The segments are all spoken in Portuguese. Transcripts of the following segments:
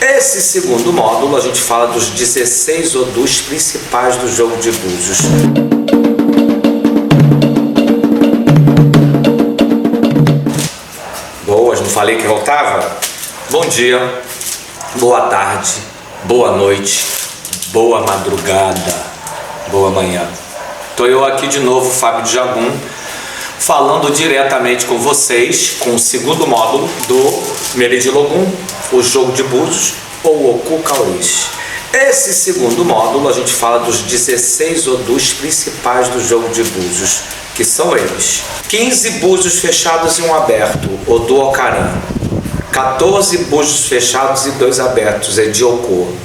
Esse segundo módulo a gente fala dos 16 odus principais do jogo de búzios. Boas, não falei que voltava? Bom dia, boa tarde, boa noite, boa madrugada, boa manhã. Estou eu aqui de novo, Fábio de Jagum, falando diretamente com vocês com o segundo módulo do Meredi Logum, o jogo de búzios ou Oku Kauris. Esse segundo módulo a gente fala dos 16 odus principais do jogo de búzios, que são eles: 15 búzios fechados e um aberto, Odu Okaran; 14 búzios fechados e 2 abertos, Edi Oku;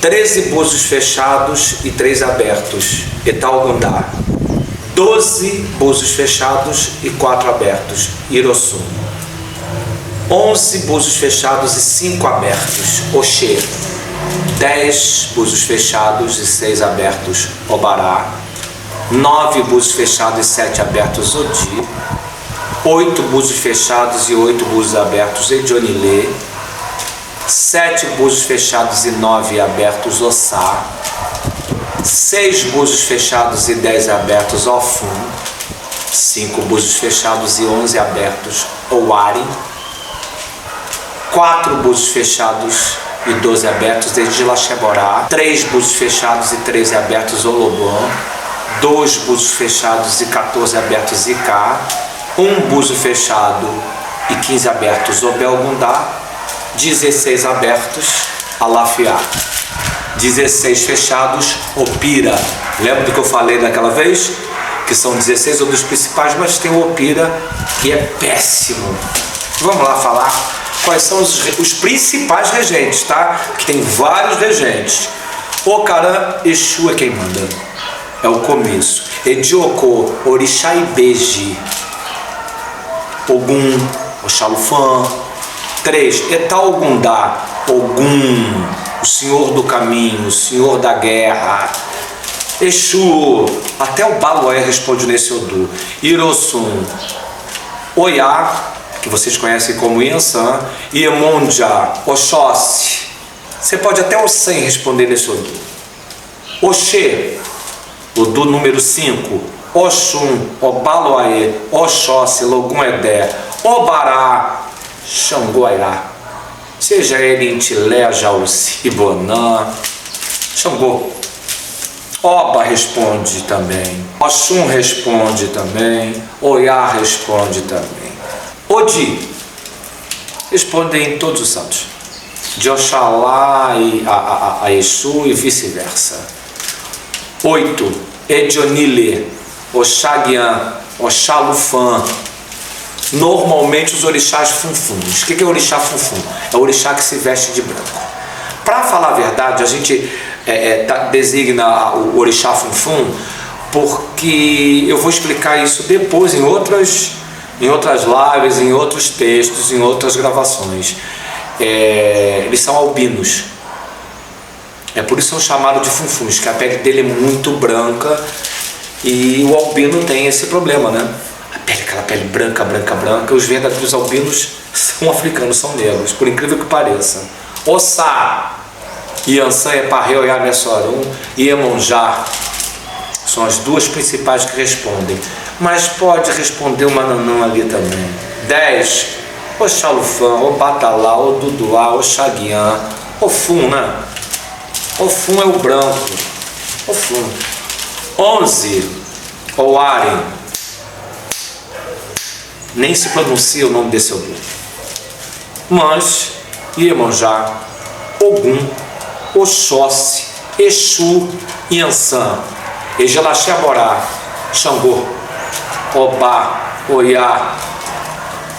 13 búzios fechados e 3 abertos, Etalgundá; 12 búzios fechados e 4 abertos, Irosum; 11 búzios fechados e 5 abertos, Oxê; 10 búzios fechados e 6 abertos, Obará; 9 búzios fechados e 7 abertos, Odi; 8 búzios fechados e 8 búzios abertos, Edionilê; 7 búzios fechados e 9 abertos, Ossá; 6 búzios fechados e 10 abertos, Ofum; 5 búzios fechados e 11 abertos, Owari; 4 búzios fechados e 12 abertos, Edilacheborá; 3 búzios fechados e 13 abertos, Olobã; 2 búzios fechados e 14 abertos, Icá; 1 búzio fechado e 15 abertos, Obelgundá; 16 abertos, Alafiá; 16 fechados, Opira. Lembra do que eu falei daquela vez? Que são 16 odus principais, mas tem o Opira, que é péssimo. Vamos lá falar quais são os principais regentes, tá? Que tem vários regentes. Okaran, Exu é quem manda. É o começo. Edi Oku, Orixá Ibeji. Ogum, Oxalufã. 3. Etalgundá, Ogum, o senhor do caminho, o senhor da guerra. Exu, até o Baloé responde nesse Odu. Irosum, Oyá, que vocês conhecem como Yansan, Iemonja, Oxóssi. Você pode até o 100 responder nesse Odu. Oxê, Odu número 5. Oxum, Obaloaê, Oxóssi, Logum Edé, Obará, Xangoairá. Seja ele Intilé, Jaúci, Bonã, Xangô. Oba responde também. Oxum responde também. Oyá responde também. Odi responde em todos os santos. De Oxalá a Exu e vice-versa. 8. Edionilê, Oxaguian, Oxalufã. Normalmente os orixás funfuns. O que é orixá funfun? É o orixá que se veste de branco. Para falar a verdade, a gente designa o orixá funfun porque eu vou explicar isso depois em outras lives, em outros textos, em outras gravações. Eles são albinos. É por isso que são chamados de funfuns, que a pele dele é muito branca e o albino tem esse problema, né? Aquela pele branca. Os verdadeiros albinos são africanos, são negros, por incrível que pareça. Ossá, Yansan, Eparreu, Yanessorum e Iemonjá são as duas principais que respondem, mas pode responder uma nanã ali também. 10. Oxalufã, Obatalá, Oduduá, Oxaguian, Ofum, né? Ofum é o branco. Ofum. 11. Owari. Nem se pronuncia o nome desse Ogum. Mas Iemonjá, Ogum, Oxóssi, Exu, Yansan, Ejelaxeborá, Xangô, Obá, Oyá.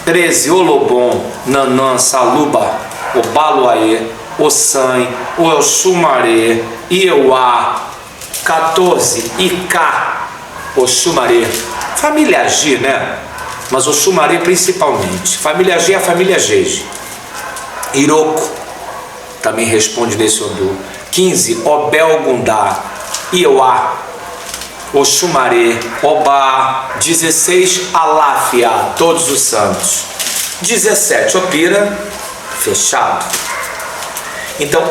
13. Olobom, Nanã, Saluba, Obaloaê, Ossan, Oxumaré, Ieuá. 14. Icá, Oxumaré. Família G, né? Mas Oxumaré principalmente. Família G é a família Geje. Iroko também responde nesse Odu. 15. Obelgundá, Ieuá, Oxumaré, Obá. 16. Aláfia, todos os santos. 17. Opira, fechado. Então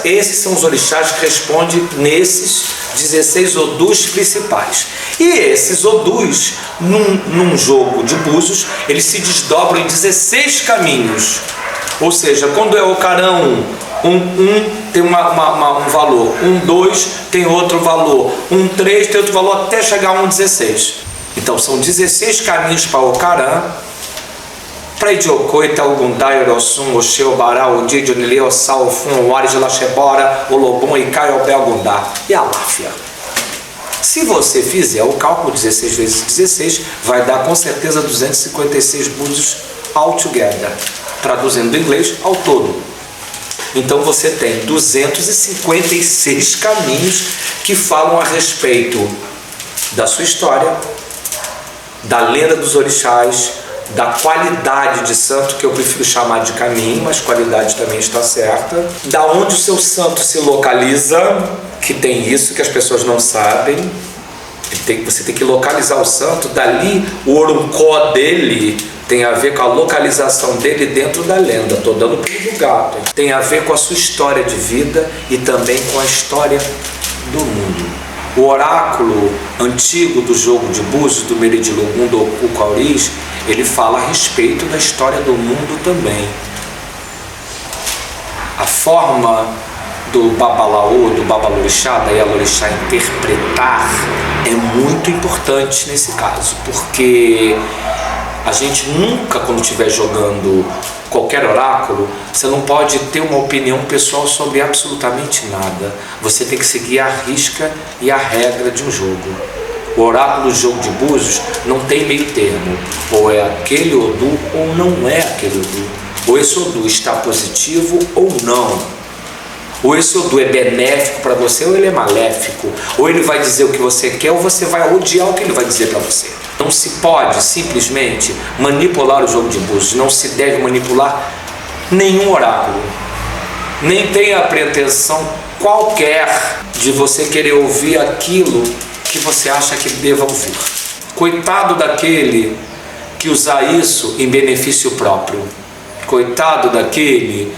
esses são os orixás que respondem nesses 16 odus principais. E esses odus, num jogo de búzios, eles se desdobram em 16 caminhos. Ou seja, quando é Ocarã tem um valor, 2 tem outro valor, 3 tem outro valor, até chegar a 16. Então são 16 caminhos para Ocarã. Para Idiokoi, Taugundai, Orosum, Oxê, Obará, Odi, Onilê, Ossá, Ofum, Oares, Laxebora, Olobom, Icai, Obelgundá e Aláfia. Se você fizer o cálculo 16 vezes 16, vai dar com certeza 256 búzios altogether, traduzindo do inglês ao todo. Então você tem 256 caminhos que falam a respeito da sua história, da lenda dos orixás, da qualidade de santo, que eu prefiro chamar de caminho, mas qualidade também está certa, da onde o seu santo se localiza, que tem isso que as pessoas não sabem, você tem que localizar o santo, dali o oruncó dele tem a ver com a localização dele dentro da lenda. Estou dando pulo do gato. Tem a ver com a sua história de vida e também com a história do mundo. O oráculo antigo do jogo de búzios, do Meridilogum, do Okukauriz, ele fala a respeito da história do mundo também. A forma do Babalaô, do Babalorixá, da Yalorixá interpretar é muito importante nesse caso, porque a gente nunca, quando estiver jogando qualquer oráculo, você não pode ter uma opinião pessoal sobre absolutamente nada. Você tem que seguir a risca e a regra de um jogo. O oráculo do jogo de búzios não tem meio termo. Ou é aquele Odu ou não é aquele Odu. Ou esse Odu está positivo ou não. Ou esse Odu é benéfico para você ou ele é maléfico. Ou ele vai dizer o que você quer ou você vai odiar o que ele vai dizer para você. Não se pode simplesmente manipular o jogo de búzios. Não se deve manipular nenhum oráculo. Nem tem a pretensão qualquer de você querer ouvir aquilo que você acha que deva ouvir. Coitado daquele que usar isso em benefício próprio. Coitado daquele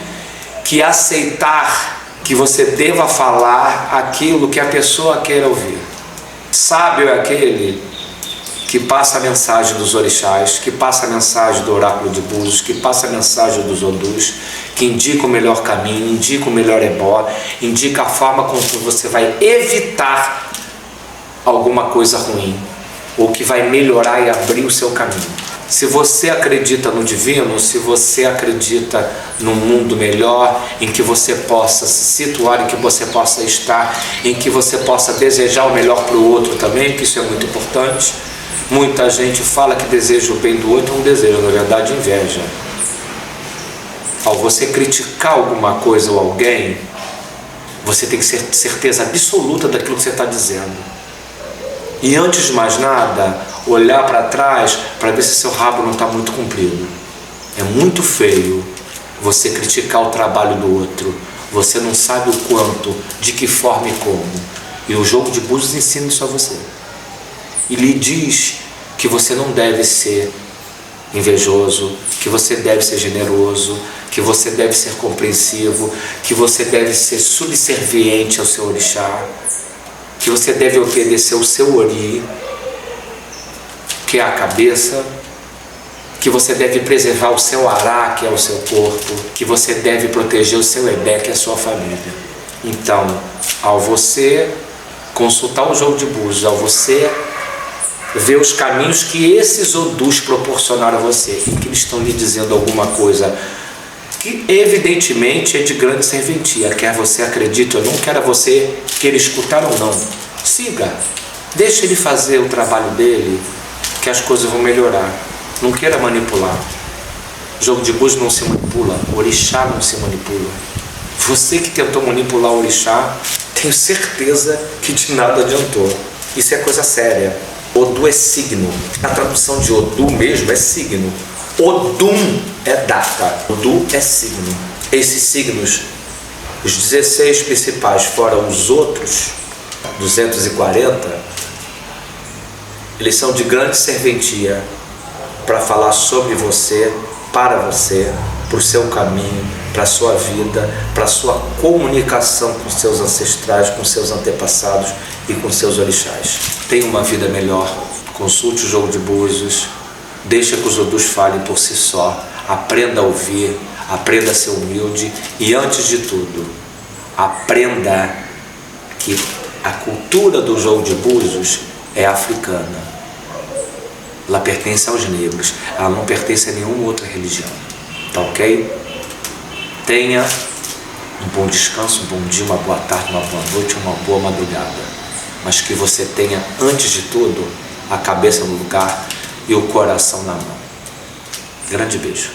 que aceitar que você deva falar aquilo que a pessoa queira ouvir. Sábio é aquele que passa a mensagem dos orixás, que passa a mensagem do oráculo de búzios, que passa a mensagem dos odus, que indica o melhor caminho, indica o melhor ebó, indica a forma como você vai evitar alguma coisa ruim, ou que vai melhorar e abrir o seu caminho. Se você acredita no divino, se você acredita num mundo melhor, em que você possa se situar, em que você possa estar, em que você possa desejar o melhor para o outro também, porque isso é muito importante. Muita gente fala que deseja o bem do outro, não deseja, na verdade inveja. Ao você criticar alguma coisa ou alguém, você tem que ter certeza absoluta daquilo que você está dizendo. E antes de mais nada, olhar para trás para ver se seu rabo não está muito comprido. É muito feio você criticar o trabalho do outro. Você não sabe o quanto, de que forma e como. E o jogo de búzios ensina isso a você. E lhe diz que você não deve ser invejoso, que você deve ser generoso, que você deve ser compreensivo, que você deve ser subserviente ao seu orixá, que você deve obedecer o seu ori, que é a cabeça, que você deve preservar o seu ará, que é o seu corpo, que você deve proteger o seu ebé, que é a sua família. Então, ao você consultar o jogo de búzios, ao você ver os caminhos que esses odus proporcionaram a você, e que eles estão lhe dizendo alguma coisa que evidentemente é de grande serventia, quer você acredite ou não, quer você queira escutar ou não, siga, deixe ele fazer o trabalho dele, que as coisas vão melhorar. Não queira manipular. O jogo de búzios não se manipula, o orixá não se manipula. Você que tentou manipular o orixá, tenho certeza que de nada adiantou. Isso é coisa séria. Odu é signo. A tradução de Odu mesmo é signo. Odum é data. Odu é signo. Esses signos, os 16 principais, fora os outros 240, eles são de grande serventia para falar sobre você, para você, para o seu caminho, para a sua vida, para a sua comunicação com seus ancestrais, com seus antepassados e com seus orixás. Tenha uma vida melhor, consulte o jogo de búzios, deixa que os odus falem por si só, aprenda a ouvir, aprenda a ser humilde e, antes de tudo, aprenda que a cultura do jogo de búzios é africana. Ela pertence aos negros, ela não pertence a nenhuma outra religião. Tá ok? Tenha um bom descanso, um bom dia, uma boa tarde, uma boa noite, uma boa madrugada. Mas que você tenha, antes de tudo, a cabeça no lugar e o coração na mão. Grande beijo.